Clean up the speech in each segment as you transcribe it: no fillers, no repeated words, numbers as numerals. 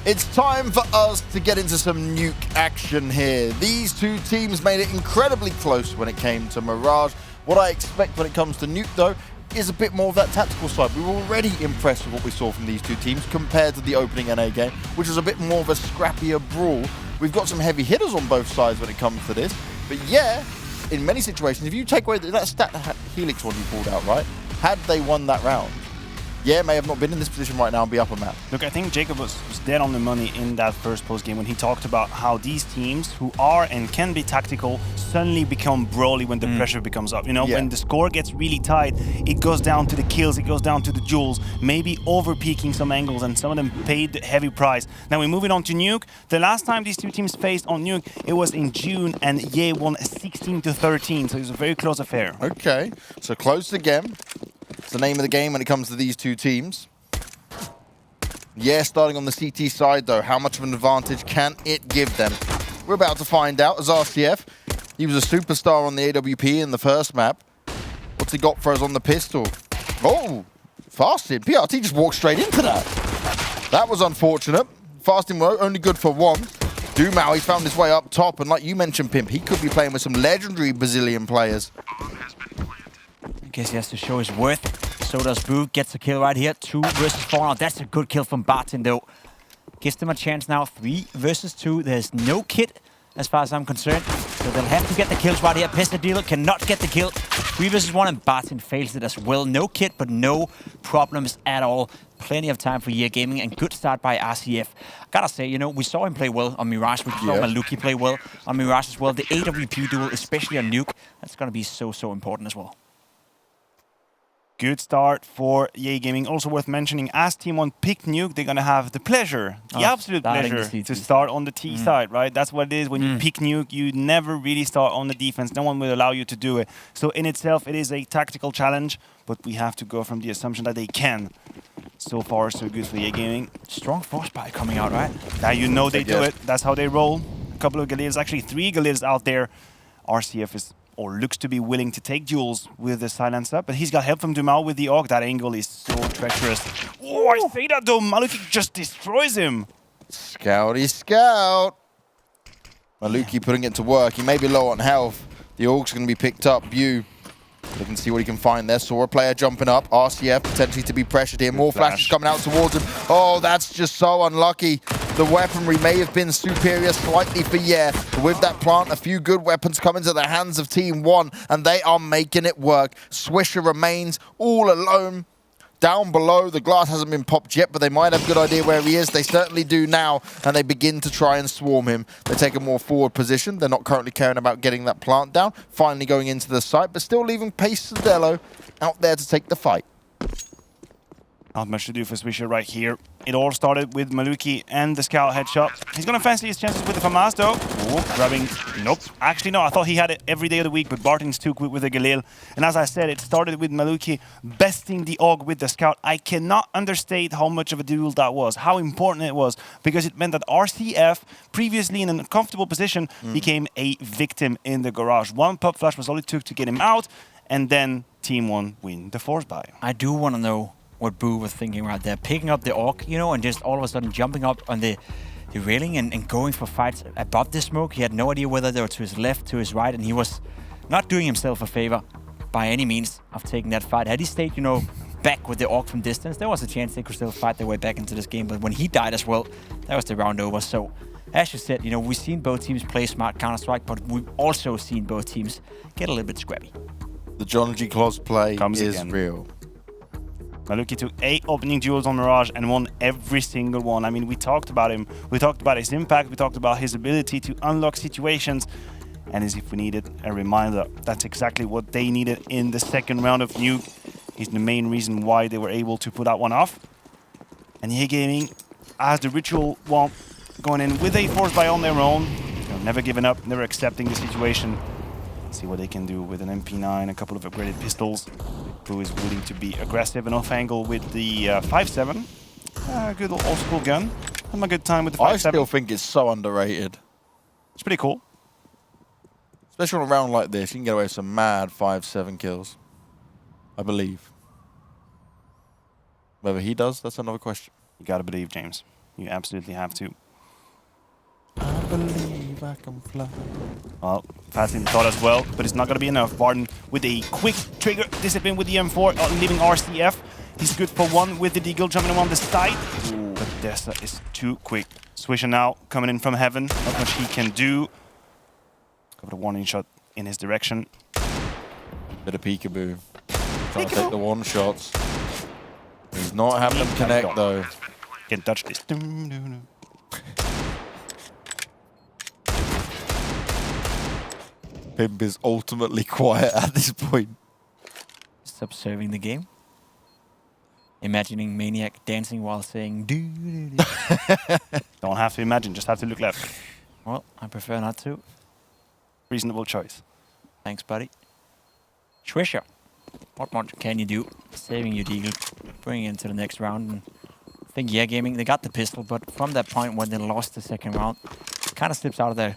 It's time for us to get into some Nuke action here. These two teams made it incredibly close when it came to Mirage. What I expect when it comes to Nuke, though, is a bit more of that tactical side. We were already impressed with what we saw from these two teams compared to the opening NA game, which was a bit more of a scrappier brawl. We've got some heavy hitters on both sides when it comes to this. But yeah, in many situations, if you take away that stat Helix one you pulled out, right? Had they won that round, yeah, may have not been in this position right now and be up a map. Look, I think Jacob was dead on the money in that first post-game when he talked about how these teams who are and can be tactical suddenly become brawly when the pressure becomes up. You know, when the score gets really tight, it goes down to the kills, it goes down to the duels, maybe over-peaking some angles, and some of them paid the heavy price. Now we're moving on to Nuke. The last time these two teams faced on Nuke, it was in June, and Ye won 16-13, so it was a very close affair. Okay, so close again. It's the name of the game when it comes to these two teams. Yeah, starting on the CT side, though, how much of an advantage can it give them? We're about to find out as RCF. He was a superstar on the AWP in the first map. What's he got for us on the pistol? Oh, Fasting. PRT just walked straight into that. That was unfortunate. Fasting were only good for one. Dumao, he found his way up top, and like you mentioned, Pimp, he could be playing with some legendary Brazilian players. I guess he has to show his worth. So does Boo. Gets a kill right here. 2 versus 4. Now that's a good kill from Barton, though. Gives them a chance now. 3 versus 2. There's no kit, as far as I'm concerned. So they'll have to get the kills right here. Pesadillo cannot get the kill. 3 versus 1, and Barton fails it as well. No kit, but no problems at all. Plenty of time for Year Gaming, and good start by RCF. Gotta say, you know, we saw him play well on Mirage. We saw Maluki play well on Mirage as well. The AWP duel, especially on Nuke, that's gonna be so important as well. Good start for Ye Gaming. Also worth mentioning, as TeamOne picked Nuke, they're going to have the pleasure, the absolute pleasure, to start on the T side, right? That's what it is. When you pick Nuke, you never really start on the defense. No one will allow you to do it. So in itself, it is a tactical challenge, but we have to go from the assumption that they can. So far, so good for Ye Gaming. Strong Frostbite coming out, right? Now you know they do it. That's how they roll. A couple of Galils, actually 3 Galils out there. RCF is, or looks to be willing to take duels with the silencer, but he's got help from Dumao with the AUG. That angle is so treacherous. Oh, I say that though, Maluki just destroys him. Scouty scout. Maluki putting it to work. He may be low on health. The AUG's going to be picked up. Bew looking to see what he can find there. Saw a player jumping up. RCF potentially to be pressured here. More flashes coming out towards him. Oh, that's just so unlucky. The weaponry may have been superior slightly for Ye, but with that plant, a few good weapons come into the hands of TeamOne, and they are making it work. Swisher remains all alone. Down below, the glass hasn't been popped yet, but they might have a good idea where he is. They certainly do now, and they begin to try and swarm him. They take a more forward position. They're not currently caring about getting that plant down. Finally going into the site, but still leaving Pesadillo out there to take the fight. Not much to do for Swisher right here. It all started with Maluki and the scout headshot. He's gonna fancy his chances with the FAMAS though. Oh, grabbing, nope. Actually no, I thought he had it every day of the week, but Barton's too quick with the Galil. And as I said, it started with Maluki besting the AUG with the scout. I cannot understate how much of a duel that was, how important it was, because it meant that RCF, previously in an uncomfortable position, became a victim in the garage. 1 pop flash was all it took to get him out, and then TeamOne win the force buy. I do want to know what Boo was thinking right there. Picking up the AUG, you know, and just all of a sudden jumping up on the railing and going for fights above the smoke. He had no idea whether they were to his left, to his right, and he was not doing himself a favor by any means of taking that fight. Had he stayed, you know, back with the AUG from distance, there was a chance they could still fight their way back into this game. But when he died as well, that was the round over. So, as you said, you know, we've seen both teams play smart Counter-Strike, but we've also seen both teams get a little bit scrappy. The John G. Claus play is again. real. Maluki took 8 opening duels on Mirage and won every single one. I mean, we talked about him. We talked about his impact. We talked about his ability to unlock situations. And as if we needed a reminder, that's exactly what they needed in the second round of Nuke. He's the main reason why they were able to put that one off. And Ye Gaming, as the ritual one, going in with a force buy on their own. You know, never giving up, never accepting the situation. See what they can do with an MP9, a couple of upgraded pistols. Who is willing to be aggressive and off angle with the 5.7. Good old school gun. Having a good time with the 5.7. I still think it's so underrated. It's pretty cool. Especially on a round like this, you can get away with some mad 5.7 kills. I believe. Whether he does, that's another question. You gotta believe, James. You absolutely have to. I believe I can fly. Well, fast in the thought as well, but it's not going to be enough. Barton with a quick trigger discipline with the M4, leaving RCF. He's good for one with the Deagle jumping him on the side. But Dessa is too quick. Swisher now coming in from heaven. Not much he can do. Got a warning shot in his direction. Bit of peekaboo. Trying to take the one shots. He's not having them connect though. Can touch this. Pimp is ultimately quiet at this point. Just observing the game. Imagining Maniac dancing while saying doo doo doo. Don't have to imagine, just have to look left. Well, I prefer not to. Reasonable choice. Thanks, buddy. Swisher, what more can you do? Saving your Deagle, bringing it into the next round. And I think Yeah Gaming, they got the pistol, but from that point when they lost the second round, it kind of slips out of their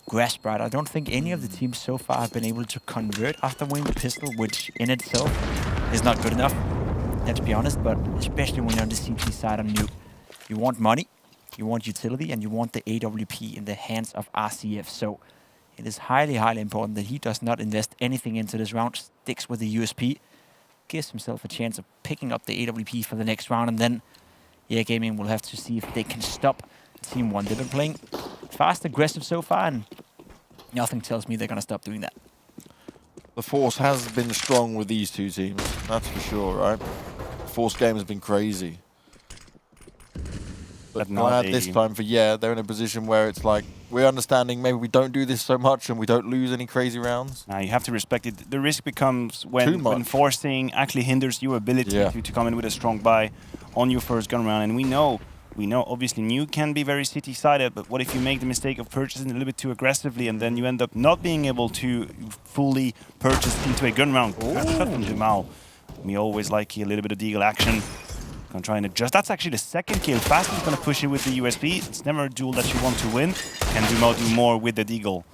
grasp, right? I don't think any of the teams so far have been able to convert after winning the pistol, which in itself is not good enough, let's be honest, but especially when you're on the CT side on Nuke. You want money, you want utility, and you want the AWP in the hands of RCF. So it is highly, highly important that he does not invest anything into this round, sticks with the USP, gives himself a chance of picking up the AWP for the next round, and then Yeah Gaming will have to see if they can stop TeamOne. They've been playing fast, aggressive so far, and nothing tells me they're going to stop doing that. The Force has been strong with these two teams, that's for sure, right? The Force game has been crazy. But glad this time for Yeah, they're in a position where it's like, we're understanding maybe we don't do this so much and we don't lose any crazy rounds. Now you have to respect it. The risk becomes when forcing actually hinders your ability to come in with a strong buy on your first gun round. And we know obviously Nuke can be very city-sided, but what if you make the mistake of purchasing a little bit too aggressively and then you end up not being able to fully purchase into a gun round? Shot from Dumal. We always like a little bit of Deagle action. Gonna try and adjust. That's actually the second kill. Fast is gonna push it with the USP. It's never a duel that you want to win. Can Dumal do more with the Deagle?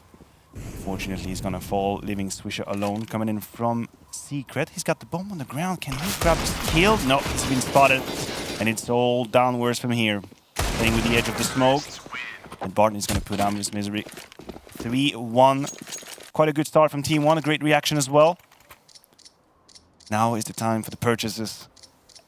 Fortunately, he's gonna fall, leaving Swisher alone. Coming in from Secret. He's got the bomb on the ground. Can he grab his kill? No, he's been spotted. And it's all downwards from here. Playing with the edge of the smoke. And Barton is gonna put down his misery. 3-1. Quite a good start from TeamOne. A great reaction as well. Now is the time for the purchases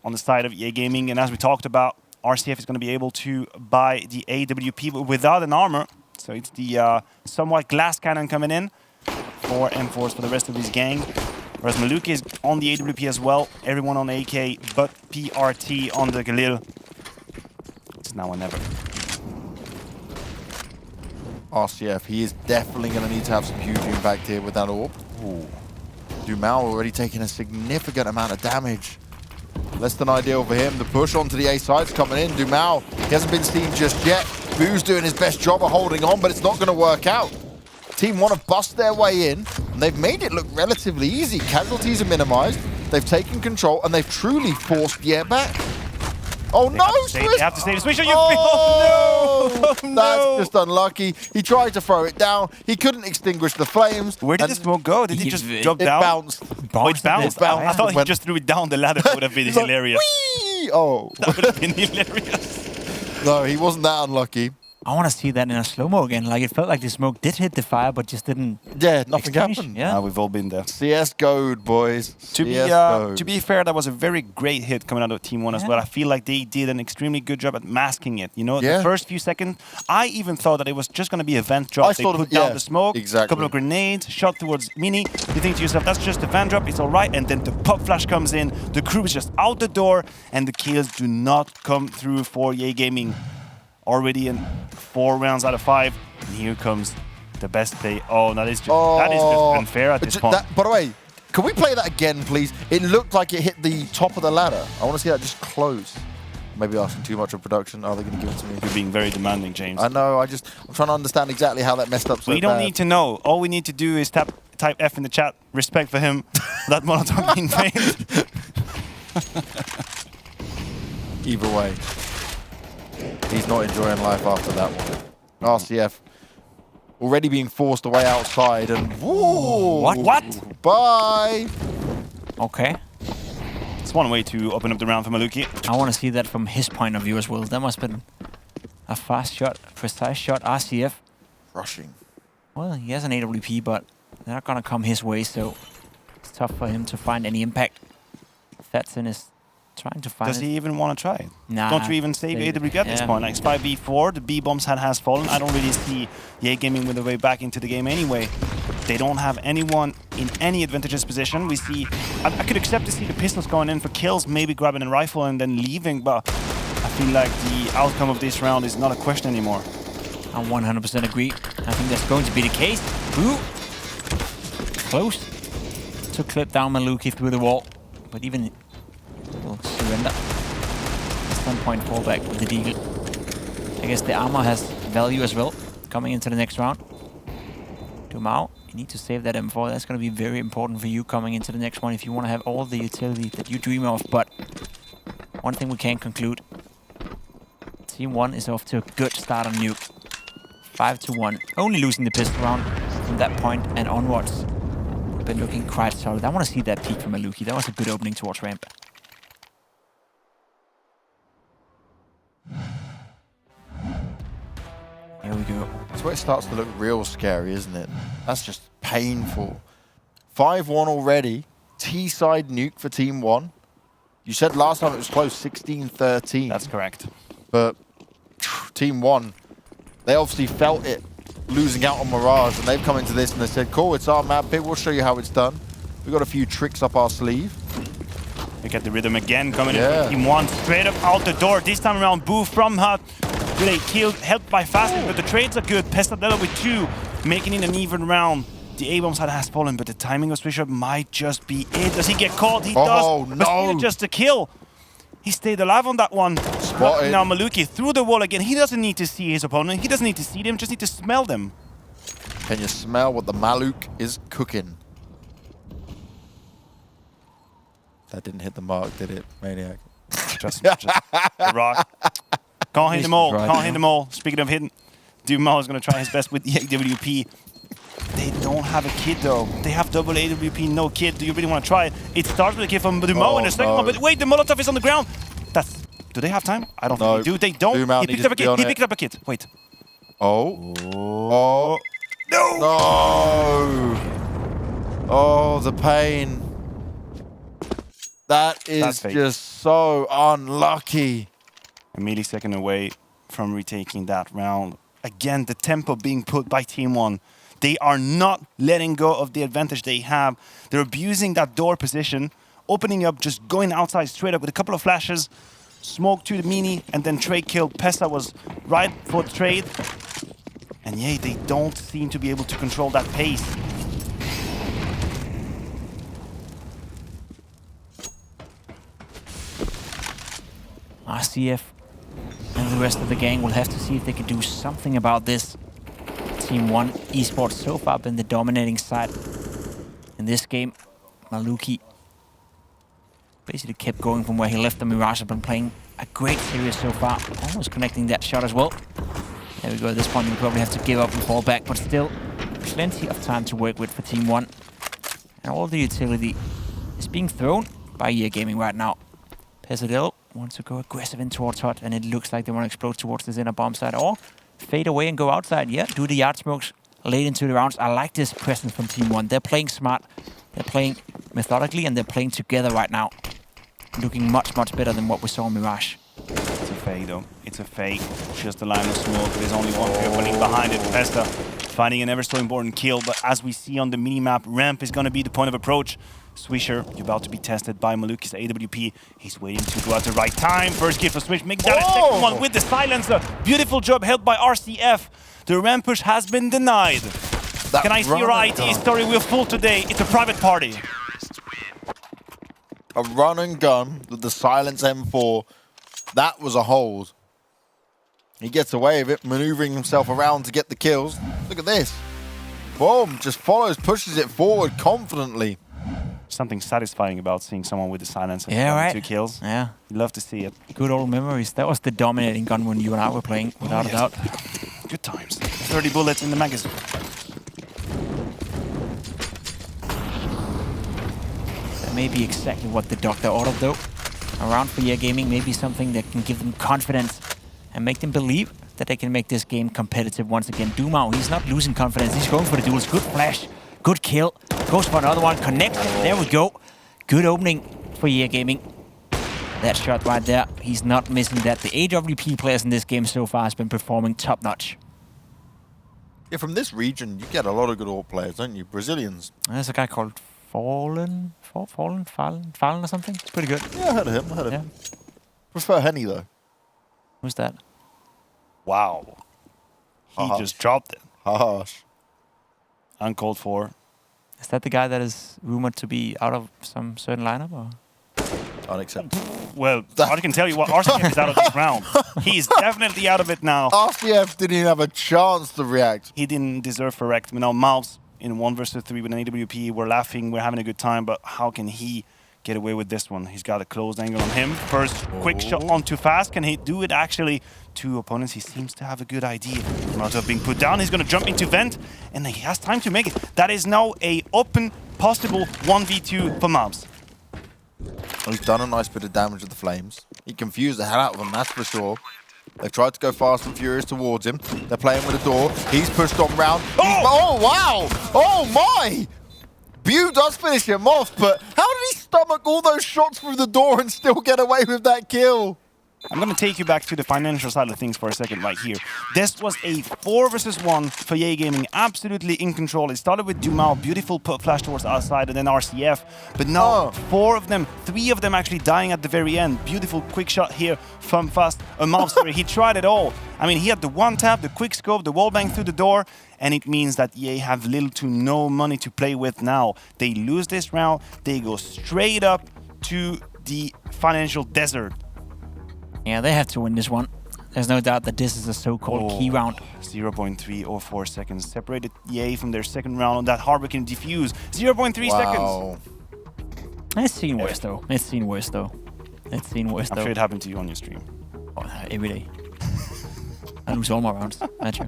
on the side of EA Gaming, and as we talked about, RCF is going to be able to buy the AWP but without an armor. So it's the somewhat glass cannon coming in for M4s for the rest of his gang. Whereas Maluki is on the AWP as well. Everyone on AK but PRT on the Galil. It's now or never. RCF, he is definitely going to need to have some huge impact here with that AWP. Ooh. Dumal already taking a significant amount of damage. Less than ideal for him. The push onto the A side's coming in. Dumal, he hasn't been seen just yet. Boo's doing his best job of holding on, but it's not going to work out. TeamOne have bust their way in, and they've made it look relatively easy. Casualties are minimized, they've taken control, and they've truly forced Yeah back. Oh no, Swish! They have to save Swish. Oh, no! That's just unlucky. He tried to throw it down. He couldn't extinguish the flames. Where did the smoke go? Did he just jump down? It bounced. Oh, it bounced. I thought he went. just threw it down the ladder. That would have been hilarious. Whee! Oh. That would have been hilarious. No, he wasn't that unlucky. I want to see that in a slow-mo again. Like, it felt like the smoke did hit the fire, but just didn't... Yeah, nothing extinguish. happened. Yeah. We've all been there. CS goad, boys. To be fair, that was a very great hit coming out of TeamOne as well. I feel like they did an extremely good job at masking it. You know, the first few seconds, I even thought that it was just going to be a vent drop. They put down the smoke, a couple of grenades, shot towards Mini. You think to yourself, that's just a vent drop, it's all right. And then the pop flash comes in, the crew is just out the door, and the kills do not come through for EA Gaming. Already in 4 rounds out of 5, and here comes the best play. Oh, that is just unfair at this point. By the way, can we play that again, please? It looked like it hit the top of the ladder. I want to see that just close. Maybe asking too much of production. Are they going to give it to me? You're being very demanding, James. I know. I'm trying to understand exactly how that messed up so We don't need to know. All we need to do is type F in the chat. Respect for him. That Molotov being failed. Either way. He's not enjoying life after that one. RCF already being forced away outside and... Whoa! What? Bye! Okay. It's one way to open up the round for Maluki. I want to see that from his point of view as well. That must have been A fast shot, precise shot, RCF. Rushing. Well, he has an AWP, but they're not gonna come his way, so it's tough for him to find any impact. Fatson is trying to find Does he even want to try it? Nah. Don't you even save AWP at this point? Like, it's 5v4, the B-bombs has fallen. I don't really see Yay Gaming with a way back into the game anyway. They don't have anyone in any advantageous position. We see... I could accept to see the pistols going in for kills, maybe grabbing a rifle and then leaving, but I feel like the outcome of this round is not a question anymore. I 100% agree. I think that's going to be the case. Ooh. Close to clip down Maluki through the wall, but even will surrender. At some point, fall back with the deagle. I guess the armor has value as well coming into the next round. Dumao, you need to save that M4. That's going to be very important for you coming into the next one if you want to have all the utility that you dream of. But one thing we can conclude: TeamOne is off to a good start on Nuke. 5-1, only losing the pistol round from that point and onwards. Been looking quite solid. I want to see that peak from Maluki. That was a good opening towards ramp. Here we go. That's where it starts to look real scary, isn't it? That's just painful. 5-1 already. T-side Nuke for TeamOne. You said last time it was close, 16-13. That's correct. But TeamOne, they obviously felt it losing out on Mirage, and they've come into this and they said, cool, it's our map pick, we'll show you how it's done. We've got a few tricks up our sleeve. We get the rhythm again coming in from TeamOne, straight up out the door. This time around, Boo from Hut. They killed, helped by Fasting, but the trades are good. Pesadilla with 2, making it an even round. The A-bombs has fallen, but the timing of Swisher might just be it. Does he get caught? He does. No. But still just a kill. He stayed alive on that one. Spotted. Now Maluki through the wall again. He doesn't need to see his opponent. He doesn't need to see them, just need to smell them. Can you smell what the Maluk is cooking? That didn't hit the mark, did it, Maniac? Just the rock. Can't hit them all. Can't hit them all. Speaking of hitting, Dumao is going to try his best with the AWP. They don't have a kit though. They have double AWP, no kit. Do you really want to try it? It starts with a kit from Dumao in the second one, but wait, the Molotov is on the ground. Do they have time? I don't think they do. They don't. He picked up a kit. He picked up a kit. Wait. Oh. No! No! Oh, the pain. That is just so unlucky. A millisecond away from retaking that round. Again, the tempo being put by TeamOne. They are not letting go of the advantage they have. They're abusing that door position, opening up, just going outside straight up with a couple of flashes. Smoke to the mini, and then trade kill. Pesa was right for the trade. And yeah, they don't seem to be able to control that pace. RCF and the rest of the gang will have to see if they can do something about this. TeamOne esports so far been the dominating side in this game. Maluki basically kept going from where he left. The Mirage has been playing a great series so far. Almost connecting that shot as well. There we go. At this point, we probably have to give up and fall back, but still plenty of time to work with for TeamOne. And all the utility is being thrown by EA Gaming right now. Pesadillo wants to go aggressive in towards Hot, and it looks like they want to explode towards this inner bomb side, or fade away and go outside. Yeah, do the yard smokes late into the rounds. I like this presence from TeamOne. They're playing smart, they're playing methodically, and they're playing together right now. Looking much, much better than what we saw in Mirage. It's a fake though. It's a fake. Just a line of smoke. There's only one opening behind it. Pesta finding an ever so important kill, but as we see on the minimap, ramp is going to be the point of approach. Swisher, you're about to be tested by Maluki's AWP. He's waiting to go at the right time. First kill for Swish. Make that a second one with the silencer. Beautiful job held by RCF. The ramp push has been denied. Can I see your ID story? We're full today. It's a private party. A run and gun with the silence M4. That was a hold. He gets away with it, maneuvering himself around to get the kills. Look at this. Boom, just follows, pushes it forward confidently. Something satisfying about seeing someone with the silencer. Yeah, right. 2 kills. Yeah. You'd love to see it. Good old memories. That was the dominating gun when you and I were playing, without a doubt. Good times. 30 bullets in the magazine. That may be exactly what the doctor ordered, though. Around for EA Gaming, maybe something that can give them confidence and make them believe that they can make this game competitive once again. Dumao, he's not losing confidence. He's going for the duels. Good flash. Good kill. Goes for another one. Connects it. There we go. Good opening for EA Gaming. That shot right there, he's not missing that. The AWP players in this game so far has been performing top-notch. Yeah, from this region, you get a lot of good AWP players, don't you? Brazilians. There's a guy called Fallen or something. It's pretty good. Yeah, I heard of him. Yeah. Prefer Henny, though. Who's that? Wow. He Harsh. just dropped it. Harsh. Uncalled for. Is that the guy that is rumored to be out of some certain lineup? Or? Unacceptable. Well, I can tell you what, RCF is out of this round. He's definitely out of it now. RCF didn't even have a chance to react. He didn't deserve for wrecked. You know, Mouths in 1 versus 3 with an AWP. We're laughing, we're having a good time, but how can he get away with this one? He's got a closed angle on him. First quick shot on too fast. Can he do it actually? 2 opponents. He seems to have a good idea. Molotov being put down. He's going to jump into vent, and he has time to make it. That is now a open, possible 1v2 for Mouths. Well, he's done a nice bit of damage with the flames. He confused the hell out of them, that's for sure. They've tried to go fast and furious towards him. They're playing with the door. He's pushed on round. Oh, wow! Oh, my! Bew does finish him off, but how did he stomach all those shots through the door and still get away with that kill? I'm going to take you back to the financial side of things for a second right here. This was a 4 versus 1 for EA Gaming, absolutely in control. It started with Dumao, beautiful put flash towards the outside, and then RCF. But now 4 of them, 3 of them actually dying at the very end. Beautiful quick shot here from Fast. Sorry, he tried it all. I mean, he had the one tap, the quick scope, the wall bang through the door, and it means that EA have little to no money to play with now. They lose this round, they go straight up to the financial desert. Yeah, they have to win this one. There's no doubt that this is a so-called key round. 0.304 seconds separated EA from their second round on that Harbor can defuse. 0.3 seconds. It's seen worse though. It's seen worse though. It's seen worse though. I'm sure it happened to you on your stream. Oh, every day. I lose all my rounds. Not you.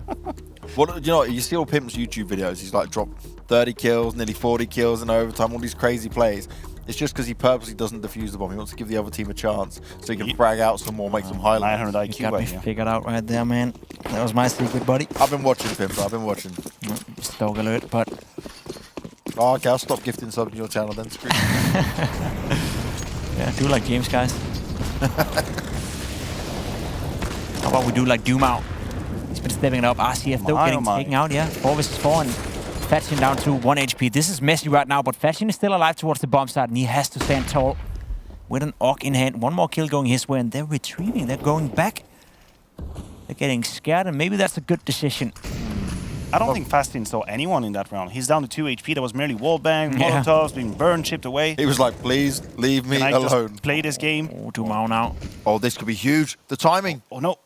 What, you know, you see all Pimp's YouTube videos. He's like dropped 30 kills, nearly 40 kills in overtime, all these crazy plays. It's just because he purposely doesn't defuse the bomb. He wants to give the other team a chance so he can frag out some more, make some highlights. 900 You IQ got me right here. figured out right there, man. That was my secret, buddy. I've been watching, Pimp. I've been watching. Just dog alert, but... Oh, okay, I'll stop gifting subs on your channel then. Screw you. Yeah, do like James, guys. How about we do like Dumao? He's been stepping it up. RCF though, getting taken out, yeah. 4 versus 4 and Fetchin down to 1 HP. This is messy right now, but Fetchin is still alive towards the bomb side, and he has to stand tall with an AUG in hand. 1 more kill going his way, and they're retreating. They're going back. They're getting scared, and maybe that's a good decision. I don't think Fastin saw anyone in that round. He's down to 2 HP. That was merely wallbang, Molotovs being burned, chipped away. He was like, please leave me Can I alone. just play this game? Oh, Dumao now. Oh, this could be huge. The timing. Oh, no.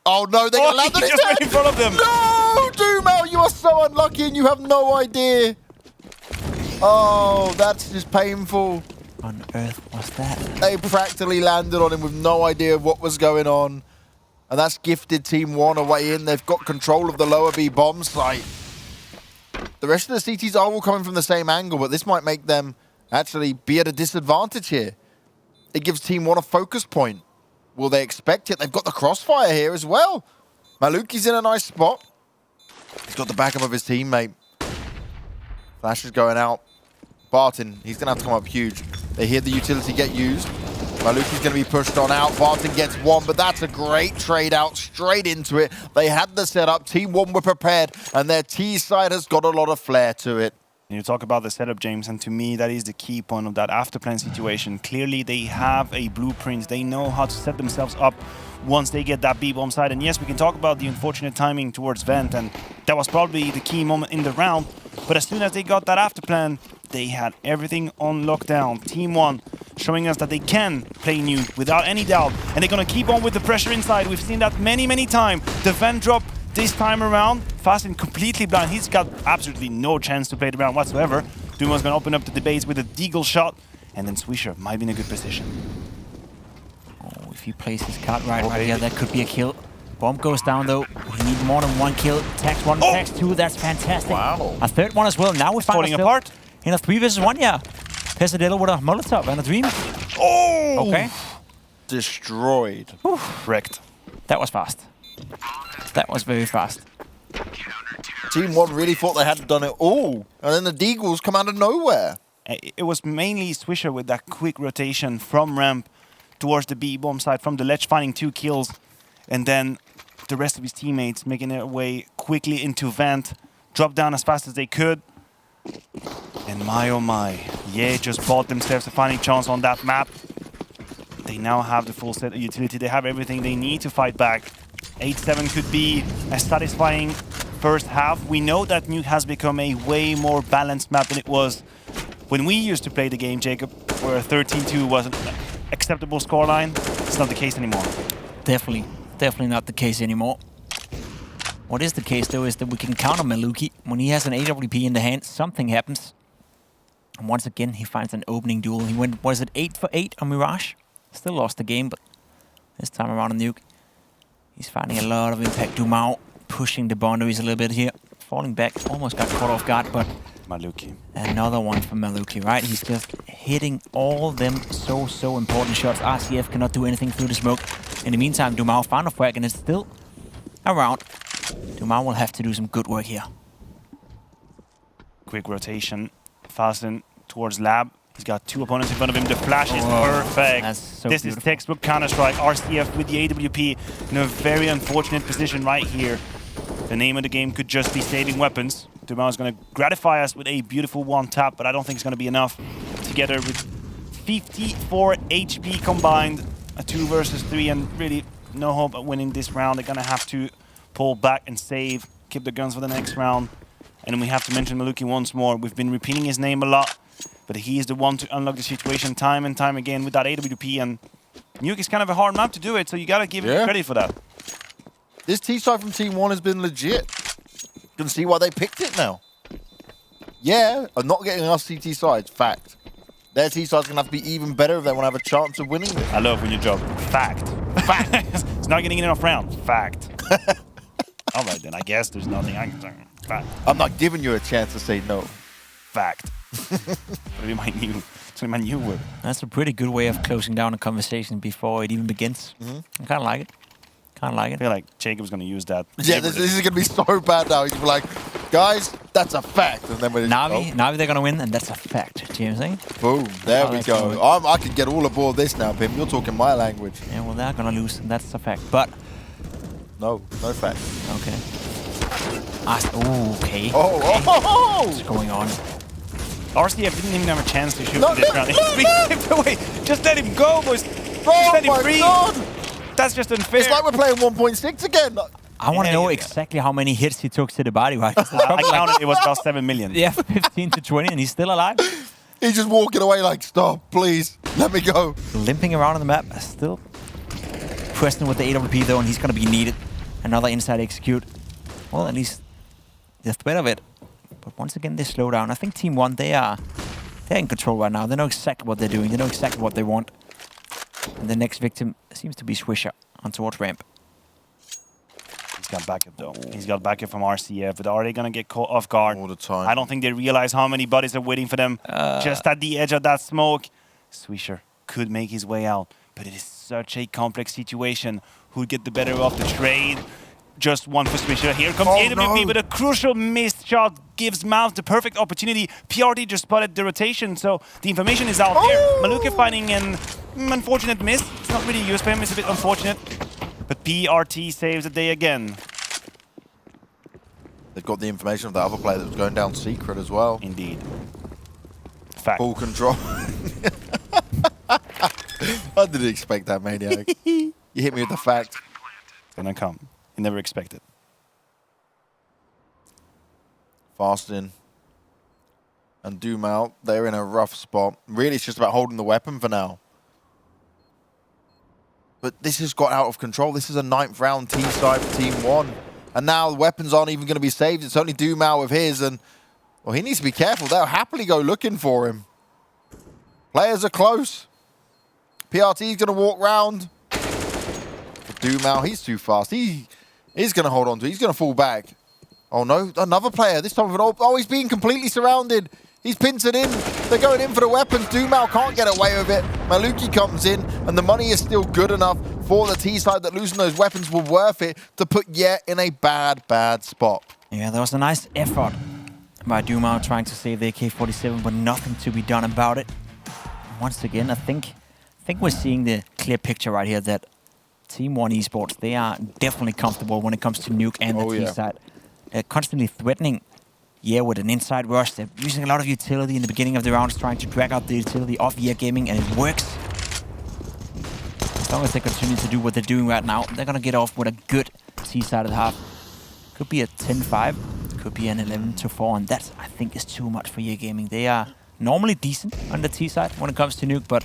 Oh, no, they got landed he just went in front of them. No, Dumao, you are so unlucky and you have no idea. Oh, that's just painful. What on earth was that? They practically landed on him with no idea what was going on. And that's gifted TeamOne away in. They've got control of the lower B bomb site. The rest of the CTs are all coming from the same angle, but this might make them actually be at a disadvantage here. It gives TeamOne a focus point. Will they expect it? They've got the crossfire here as well. Maluki's in a nice spot. He's got the backup of his teammate. Flash is going out. Barton, he's going to have to come up huge. They hear the utility get used. Maluki's going to be pushed on out. Barton gets 1, but that's a great trade out straight into it. They had the setup. TeamOne were prepared, and their T side has got a lot of flair to it. You talk about the setup, James, and to me, that is the key point of that after-plan situation. Clearly, they have a blueprint. They know how to set themselves up once they get that B-bomb side. And yes, we can talk about the unfortunate timing towards Vent, and that was probably the key moment in the round. But as soon as they got that after-plan, they had everything on lockdown. TeamOne showing us that they can play Nuke without any doubt. And they're going to keep on with the pressure inside. We've seen that many, many times. The Vent drop this time around, Fastin completely blind. He's got absolutely no chance to play the round whatsoever. Duma's going to open up the debates with a deagle shot, and then Swisher might be in a good position. Oh, if he plays his card right here, that could be a kill. Bomb goes down though. We need more than 1 kill. Tags 1, tags 2. That's fantastic. Wow. A 3rd one as well. Now we find falling ourselves apart in a 3 versus 1. Yeah. Pesadillo with a Molotov and a Dream. Oh! Okay. Destroyed. Wrecked. That was fast. That was very fast. TeamOne really thought they hadn't done it all. And then the Deagles come out of nowhere. It was mainly Swisher with that quick rotation from ramp towards the B bomb side, from the ledge, finding 2 kills. And then the rest of his teammates making their way quickly into vent, drop down as fast as they could. And my oh my, yeah, just bought themselves a fighting chance on that map. They now have the full set of utility. They have everything they need to fight back. 8-7 could be a satisfying first half. We know that Nuke has become a way more balanced map than it was when we used to play the game, Jacob, where 13-2 was an acceptable scoreline. It's not the case anymore. Definitely not the case anymore. What is the case, though, is that we can counter Maluki. When he has an AWP in the hand, something happens. And once again, he finds an opening duel. He went, was it 8 for 8 on Mirage? Still lost the game, but this time around on Nuke, he's finding a lot of impact. Dumao pushing the boundaries a little bit here. Falling back, almost got caught off guard, but Maluki. another one from Maluki, right? He's just hitting all them so important shots. RCF cannot do anything through the smoke. In the meantime, Dumao found a frag and is still around. Dumao will have to do some good work here. Quick rotation, fasten towards Lab. He's got 2 opponents in front of him. The flash is perfect. That's This is textbook Counter-Strike. RCF with the AWP in a very unfortunate position right here. The name of the game could just be saving weapons. Dumao is going to gratify us with a beautiful one tap, but I don't think it's going to be enough. Together with 54 HP combined, a 2 versus 3, and really no hope of winning this round. They're going to have to pull back and save, keep the guns for the next round. And then we have to mention Maluki once more. We've been repeating his name a lot, but he is the one to unlock the situation time and time again with that AWP. And Nuke is kind of a hard map to do it, so you got to give him credit for that. This T-side from TeamOne has been legit. You can see why they picked it now. Yeah, I'm not getting enough CT sides, fact. Their T-side's going to have to be even better if they want to have a chance of winning this. I love when you drop fact. Fact. It's not getting enough rounds. Fact. All right, then. I guess there's nothing I can say. Fact. I'm not giving you a chance to say no. Fact. It's my new word. That's a pretty good way of closing down a conversation before it even begins. I kind of like it. I feel like Jacob's going to use that. Yeah, this is going to be so bad now. He's going to be like, guys, that's a fact. And then Na'Vi they're going to win, and that's a fact. Do you know what I'm saying? Boom, there we go. I can get all aboard this now, Pim. You're talking my language. Yeah, well, they're going to lose, and that's a fact. But no fact. okay. Okay. What's going on? RCF didn't even have a chance to shoot this round. Just let him go, boys. Just let him breathe. God. That's just unfair. It's like we're playing 1.6 again. I want to know exactly how many hits he took to the body, right? I counted, it was about 7 million. Yeah, 15 to 20, and he's still alive. He's just walking away like, stop, please, let me go. Limping around on the map, still pressing with the AWP though, and he's going to be needed. Another inside execute. Well, at least the threat of it. But once again, they slow down. I think TeamOne, they're in control right now. They know exactly what they're doing. They know exactly what they want. And the next victim seems to be Swisher on towards ramp. He's got backup though. He's got backup from RCF, but are they going to get caught off guard? All the time. I don't think they realize how many bodies are waiting for them just at the edge of that smoke. Swisher could make his way out, but it is such a complex situation. Who'd get the better of the trade? Just one for Swisher. Here comes AWP, but a crucial missed shot gives Mouth the perfect opportunity. PRT just spotted the rotation, so the information is out there. Maluki finding an unfortunate miss. It's not really used for him, it's a bit unfortunate. But PRT saves the day again. They've got the information of the other player that was going down secret as well. Indeed. Fact. Full control. I didn't expect that, maniac. You hit me with the fact. It's gonna come. You never expect it. Fasting and Dumao, they're in a rough spot. Really, it's just about holding the weapon for now. But this has got out of control. This is a 9th round T-side for TeamOne. And now the weapons aren't even going to be saved. It's only Dumao with his. And, well, he needs to be careful. They'll happily go looking for him. Players are close. PRT's going to walk round. But Dumao, he's too fast. He's going to hold on to it. He's going to fall back. Oh, no. Another player. This time with an... Oh, he's being completely surrounded. He's pincered in. They're going in for the weapons. Dumal can't get away with it. Maluki comes in, and the money is still good enough for the T side that losing those weapons were worth it to put Yet in a bad spot. Yeah, that was a nice effort by Dumal trying to save the AK-47, but nothing to be done about it. Once again, I think we're seeing the clear picture right here that TeamOne Esports, they are definitely comfortable when it comes to Nuke and the T side. They're constantly threatening with an inside rush. They're using a lot of utility in the beginning of the rounds, trying to drag out the utility of Gaming, and it works. As long as they continue to do what they're doing right now, they're going to get off with a good T-sided half. Could be a 10-5, could be an 11-4, and that, I think, is too much for Gaming. They are normally decent on the T-side when it comes to Nuke, but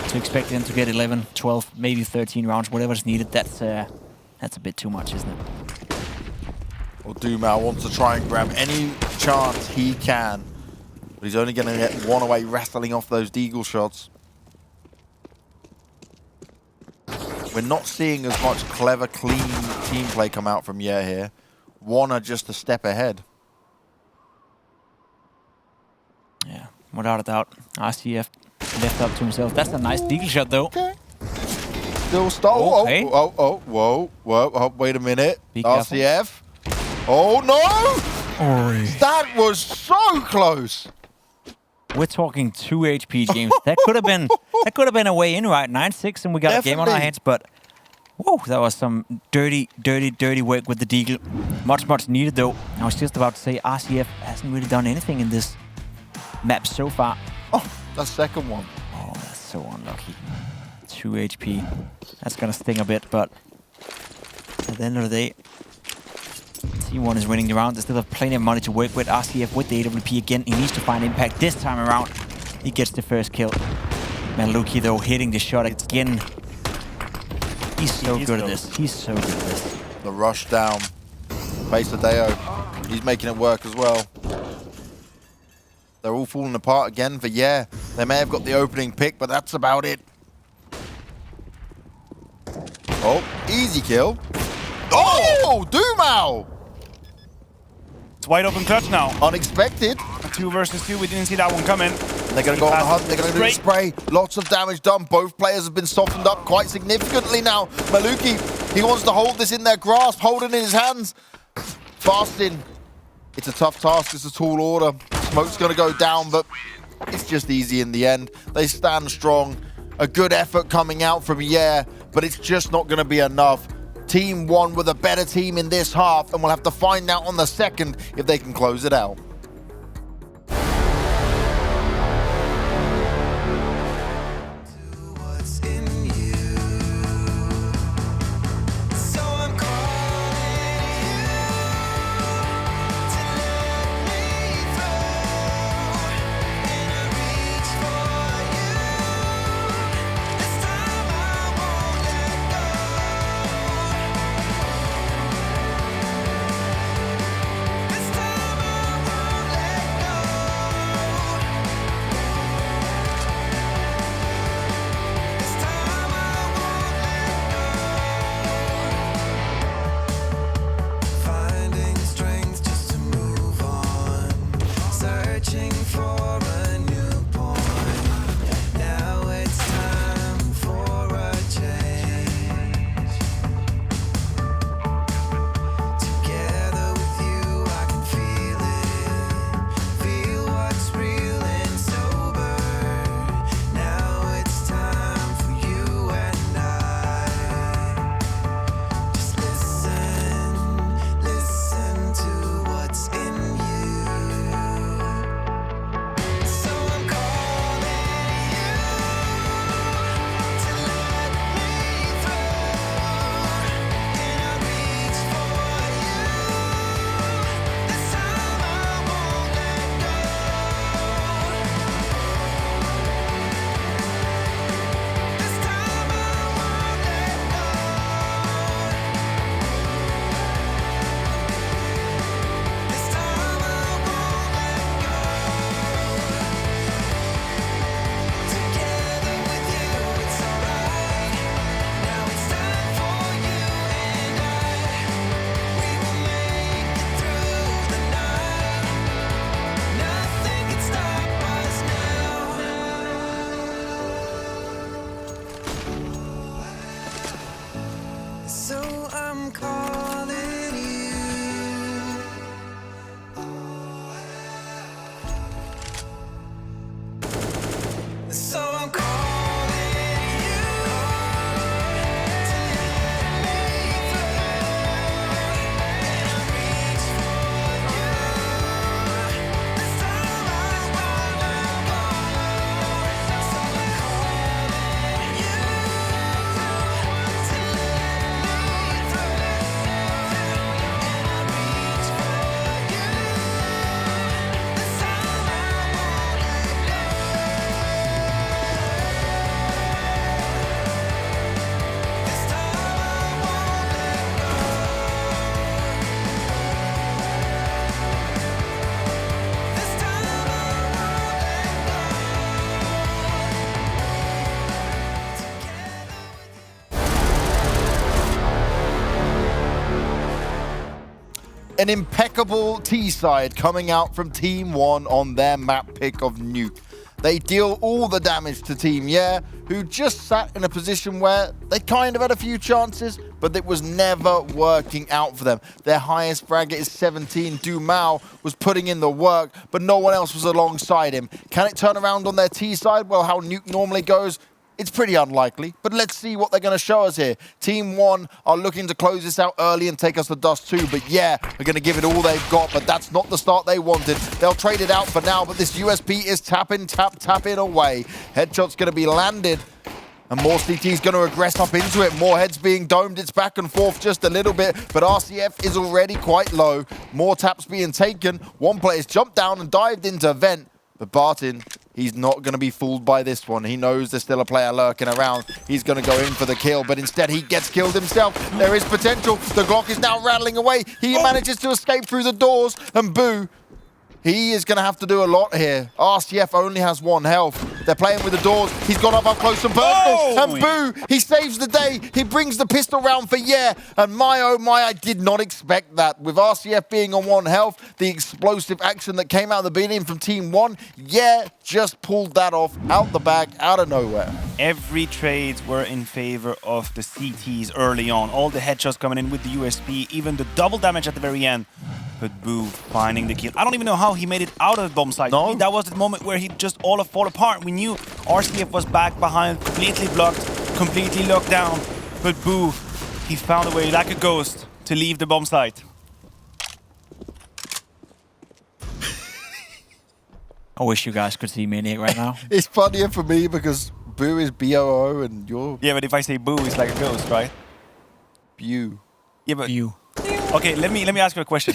to expect them to get 11, 12, maybe 13 rounds, whatever's needed, that's a bit too much, isn't it? Well, Dumal wants to try and grab any chance he can, but he's only going to get one away, wrestling off those deagle shots. We're not seeing as much clever, clean team play come out from here. One are just a step ahead. Yeah, without a doubt. RCF left up to himself. That's a nice deagle shot, though. Okay. Still stole. Okay. Whoa, wait a minute. Be RCF. Oh, no! Oy. That was so close. We're talking 2 HP games. That could have been a way in, right? 9-6, and we got a game on our hands. But whoa, that was some dirty work with the deagle. Much needed, though. I was just about to say RCF hasn't really done anything in this map so far. Oh, the second one. Oh, that's so unlucky. 2 HP. That's gonna sting a bit, but at the end of the day, TeamOne is winning the round. They still have plenty of money to work with. RCF with the AWP again. He needs to find impact this time around. He gets the first kill. Maluki, though, hitting the shot again. He's so good at this. He's so good at this. The rush down. Deo. He's making it work as well. They're all falling apart again for They may have got the opening pick, but that's about it. Oh, easy kill. Oh, Dumal! It's wide open clutch now. Unexpected. 2 versus 2. We didn't see that one coming. They're going to go on the hunt. They're going to do the spray. Lots of damage done. Both players have been softened up quite significantly now. Maluki, he wants to hold this in their grasp, hold it in his hands. Fasting. It's a tough task. It's a tall order. Smoke's going to go down, but it's just easy in the end. They stand strong. A good effort coming out from but it's just not going to be enough. TeamOne with a better team in this half, and we'll have to find out on the second if they can close it out. An impeccable T-side coming out from TeamOne on their map pick of Nuke. They deal all the damage to Team Yeah, who just sat in a position where they kind of had a few chances, but it was never working out for them. Their highest fragger is 17. Dumao was putting in the work, but no one else was alongside him. Can it turn around on their T side? Well, how Nuke normally goes, it's pretty unlikely, but let's see what they're going to show us here. TeamOne are looking to close this out early and take us to dust too, but yeah, they're going to give it all they've got, but that's not the start they wanted. They'll trade it out for now, but this USP is tap in away. Headshot's going to be landed, and more CT's going to aggress up into it. More heads being domed. It's back and forth just a little bit, but RCF is already quite low. More taps being taken. One player's jumped down and dived into vent, but Barton, he's not going to be fooled by this one. He knows there's still a player lurking around. He's going to go in for the kill, but instead he gets killed himself. There is potential. The Glock is now rattling away. He manages to escape through the doors, and Boo, he is going to have to do a lot here. RCF only has 1 health. They're playing with the doors. He's gone up close and personal. And Boo, he saves the day. He brings the pistol round for Yeah. And my, oh my, I did not expect that. With RCF being on 1 health, the explosive action that came out of the beginning from TeamOne, Yeah just pulled that off out the back, out of nowhere. Every trades were in favor of the CTs early on. All the headshots coming in with the USP, even the double damage at the very end. But Boo finding the kill. I don't even know how he made it out of the bomb site. No. That was the moment where he just all fall apart. We knew RCF was back behind, completely blocked, completely locked down. But Boo, he found a way like a ghost to leave the bomb site. I wish you guys could see Maniac right now. It's funnier for me because Boo is B-O-O and you're Yeah, but if I say Boo, it's like a ghost, right? Bew. Yeah, but You. okay, let me ask you a question.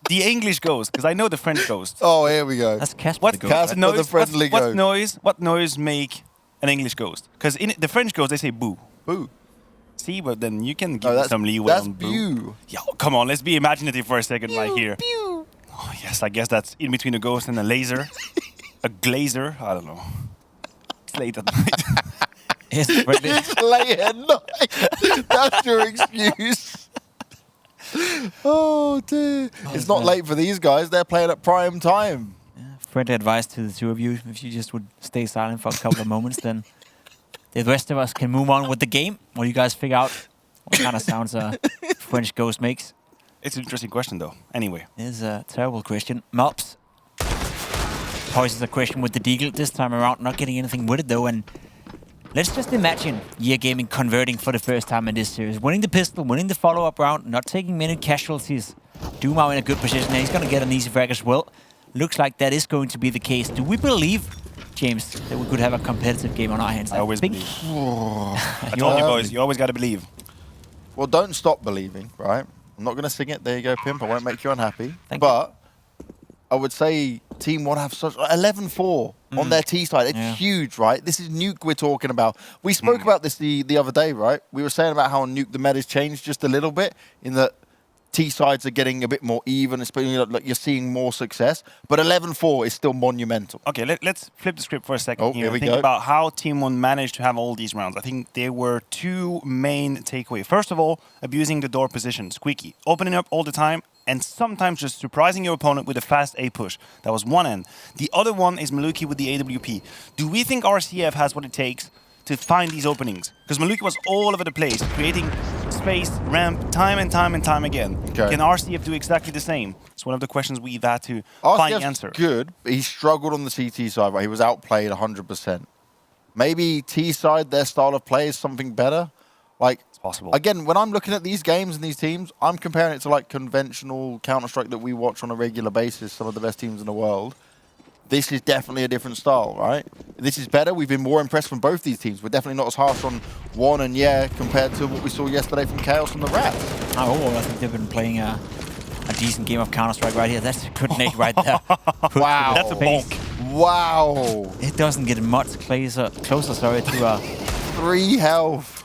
The English ghost, because I know the French ghost. Oh, here we go. That's Casper What the Ghost, Casper right? the friendly ghost. What noise make an English ghost? Because in the French ghost they say boo. Boo. See, but then you can give No, me that's, some leeway that's on boo. Bew. Yeah, come on, let's be imaginative for a second right here. Oh yes, I guess that's in between a ghost and a laser, a glazer. I don't know. It's late at night. Yes, friendly. It's late at night. That's your excuse. Oh dear. It's not late for these guys. They're playing at prime time. Yeah, friendly advice to the two of you. If you just would stay silent for a couple of moments, then the rest of us can move on with the game while you guys figure out what kind of sounds a French ghost makes. It's an interesting question though. Anyway. It's a terrible question. Malps poses a question with the Deagle this time around, not getting anything with it though, and let's just imagine Year Gaming converting for the first time in this series. Winning the pistol, winning the follow-up round, not taking many casualties. Dumao in a good position, and he's going to get an easy frag as well. Looks like that is going to be the case. Do we believe, James, that we could have a competitive game on our hands? I always believe. I told you boys, you always got to believe. Well, don't stop believing, right? I'm not going to sing it. There you go, Pimp. I won't make you unhappy. Thank but I would say TeamOne have such 11-4 on their T side. It's huge, right? This is Nuke we're talking about. We spoke about this the other day, right? We were saying about how Nuke the meta's changed just a little bit in that T sides are getting a bit more even, especially like you're seeing more success. But 11-4 is still monumental. Okay, let's flip the script for a second Oh, here here we and think go. about how TeamOne managed to have all these rounds. I think there were 2 main takeaways. First of all, abusing the door position, squeaky, opening up all the time, and sometimes just surprising your opponent with a fast A push. That was one end. The other one is Maluki with the AWP. Do we think RCF has what it takes to find these openings? Because Maluki was all over the place, creating space, ramp, time and time and time again. Okay. Can RCF do exactly the same? It's one of the questions we've had to find the RCF's answer. good, but he struggled on the CT side, right? He was outplayed 100%. Maybe T side, their style of play is something better. Like, It's possible. again, when I'm looking at these games and these teams, I'm comparing it to like conventional Counter-Strike that we watch on a regular basis, some of the best teams in the world. This is definitely a different style, right? This is better. We've been more impressed from both these teams. We're definitely not as harsh on one and Yeah compared to what we saw yesterday from Chaos and the Rats. Oh, I think they've been playing a decent game of Counter-Strike right here. That's a good nade right there. Wow. That's a bonk. Wow. It doesn't get much closer to 3 health.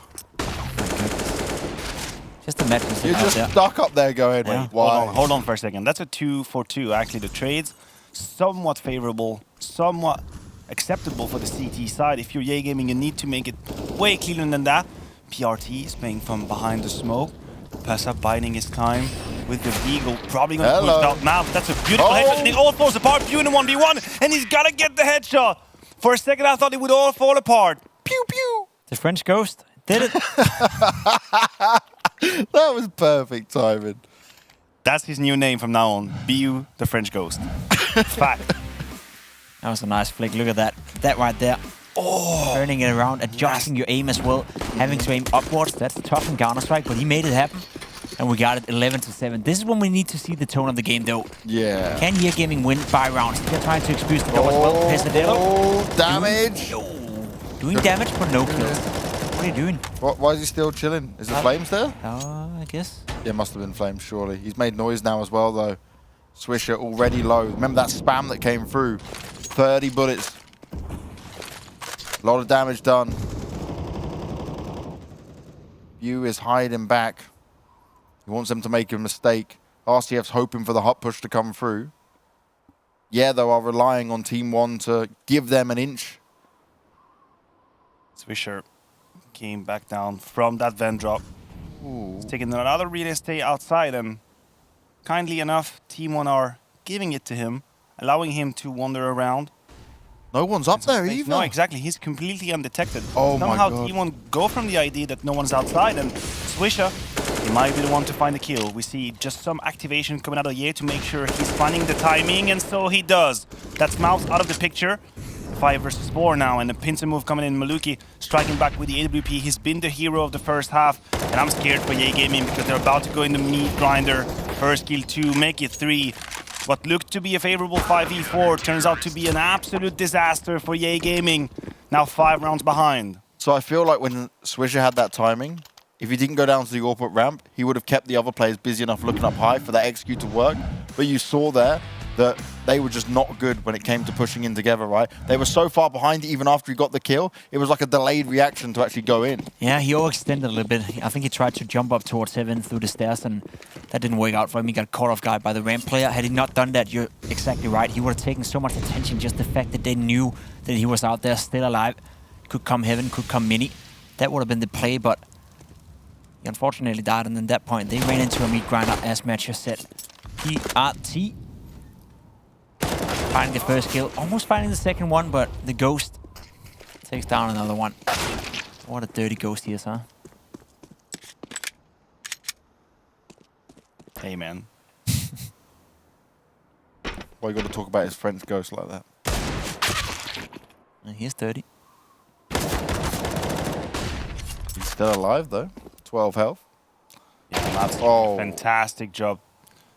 just imagine You're sitting out just there. stuck up there going, Yeah. wait, why? Hold on for a second. That's a 2-for-2. Actually, the trades somewhat favorable, somewhat acceptable for the CT side. If you're Year Gaming, you need to make it way cleaner than that. PRT is playing from behind the smoke. Pass up, biding his time. with the Beagle. Probably going to push Hello. it out now. That's a beautiful headshot. And it all falls apart. Pew in the 1v1. And he's got to get the headshot. For a second, I thought it would all fall apart. Pew, pew. The French Ghost did it. That was perfect timing. That's his new name from now on. BU, the French Ghost. Fact. That was a nice flick. Look at that. That right there. Oh, turning it around, adjusting your aim as well. Having to aim upwards. That's tough in Counter-Strike, but he made it happen. And we got it 11-7. This is when we need to see the tone of the game, though. Yeah. Can Here Gaming win by rounds? They're trying to expose the door as well. Pesadillo. Oh, damage. Doing damage, but no kills. What are you doing? Why is he still chilling? Is there flames there? I guess. Yeah, must have been flames, surely. He's made noise now as well, though. Swisher already low. Remember that spam that came through? 30 bullets. A lot of damage done. Yu is hiding back. He wants them to make a mistake. RCF's hoping for the hot push to come through. Yeah, though, are relying on TeamOne to give them an inch. Swisher came back down from that vent drop. He's taking another real estate outside, and kindly enough, TeamOne are giving it to him, allowing him to wander around. No one's up there either. No, exactly. He's completely undetected. Oh my Somehow God. TeamOne go from the idea that no one's outside, and Swisher, he might be the one to find the kill. We see just some activation coming out of Ye to make sure he's finding the timing, and so he does. That's Mouse out of the picture. 5 versus 4 now, and the pincer move coming in. Maluki striking back with the AWP. He's been the hero of the first half, and I'm scared for Ye Gaming because they're about to go in the meat grinder. First kill 2, make it 3. What looked to be a favorable 5v4 turns out to be an absolute disaster for Ye Gaming. Now 5 rounds behind. So I feel like when Swisher had that timing, if he didn't go down to the AWP ramp, he would have kept the other players busy enough looking up high for that execute to work. But you saw there that they were just not good when it came to pushing in together, right? They were so far behind even after he got the kill, it was like a delayed reaction to actually go in. Yeah, he overextended a little bit. I think he tried to jump up towards heaven through the stairs, and that didn't work out for him. He got caught off guard by the ramp player. Had he not done that, you're exactly right. He would have taken so much attention, just the fact that they knew that he was out there still alive. Could come heaven, could come mini. That would have been the play, but he unfortunately died, and at that point, they ran into a meat grinder, as Matt just said. PRT. Finding the first kill, almost finding the second one, but the Ghost takes down another one. What a dirty Ghost he is, huh? Hey, man. Why you got to talk about his French Ghost like that? And he's dirty. He's still alive, though. 12 health. Yeah, that's Oh. fantastic job.